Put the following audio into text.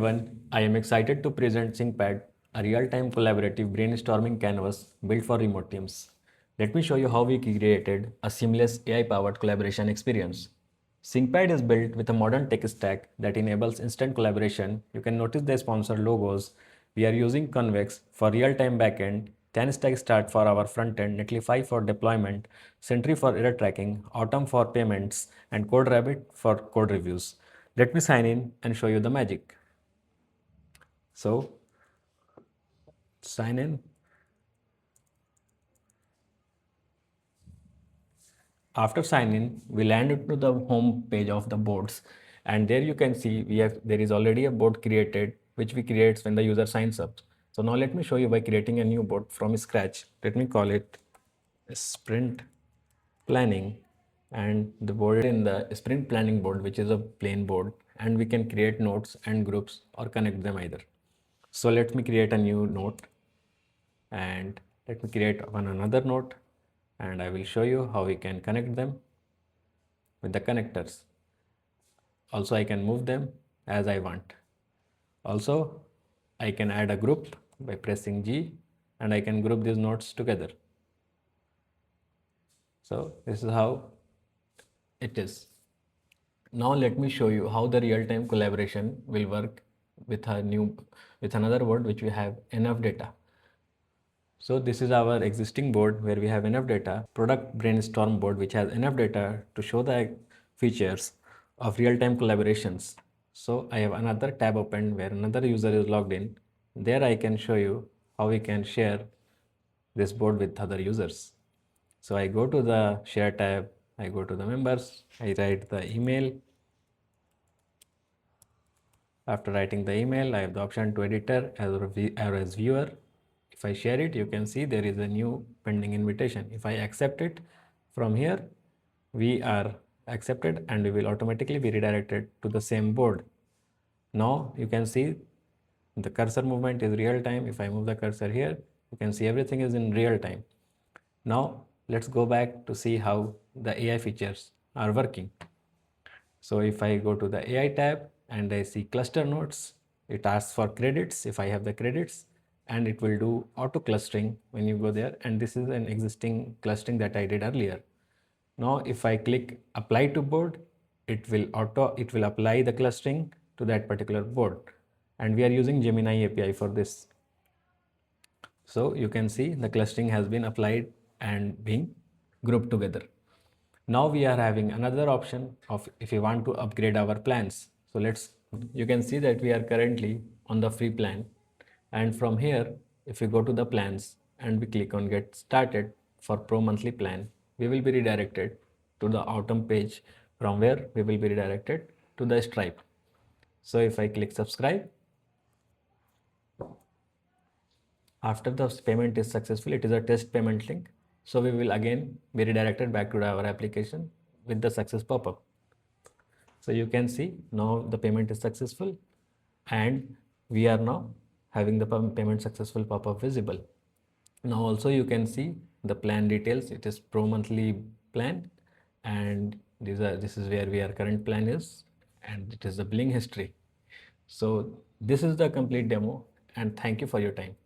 Everyone, I am excited to present Synkpad, a real-time collaborative brainstorming canvas built for remote teams. Let me show you how we created a seamless AI-powered collaboration experience. Synkpad is built with a modern tech stack that enables instant collaboration. You can notice the sponsor logos. We are using Convex for real-time backend, Tanstack Start for our frontend, Netlify for deployment, Sentry for error tracking, Autumn for payments, and CodeRabbit for code reviews. Let me sign in and show you the magic. So sign in. After sign in, we land into the home page of the boards, and there you can see there is already a board created which we create when the user signs up. So now let me show you by creating a new board from scratch. Let me call it sprint planning, and the board in the sprint planning board, which is a plain board, and we can create notes and groups or connect them either. So let me create a new note, and let me create another note, and I will show you how we can connect them with the connectors. Also, I can move them as I want. Also, I can add a group by pressing G, and I can group these nodes together. So this is how it is. Now let me show you how the real-time collaboration will work with another board which we have enough data. So this is our existing board where we have enough data, product brainstorm board which has enough data to show the features of real-time collaborations. So I have another tab open where another user is logged in. There I can show you how we can share this board with other users. So I go to the share tab, I go to the members, I write the email. After writing the email, I have the option to editor as viewer. If I share it, you can see there is a new pending invitation. If I accept it from here, we are accepted and we will automatically be redirected to the same board. Now you can see the cursor movement is real time. If I move the cursor here, you can see everything is in real time. Now let's go back to see how the AI features are working. So if I go to the AI tab and I see cluster nodes, it asks for credits if I have the credits, and it will do auto clustering when you go there, and this is an existing clustering that I did earlier. Now if I click apply to board, it will apply the clustering to that particular board, and we are using Gemini API for this. So you can see the clustering has been applied and being grouped together. Now we are having another option of if you want to upgrade our plans. So you can see that we are currently on the free plan, and from here if we go to the plans and we click on get started for pro monthly plan, we will be redirected to the autumn page from where we will be redirected to the Stripe. So if I click subscribe, after the payment is successful, it is a test payment link. So we will again be redirected back to our application with the success pop-up. So you can see now the payment is successful, and we are now having the payment successful pop-up visible. Now also you can see the plan details. It is pro monthly plan, and this is where our current plan is, and it is the billing history. So this is the complete demo, and thank you for your time.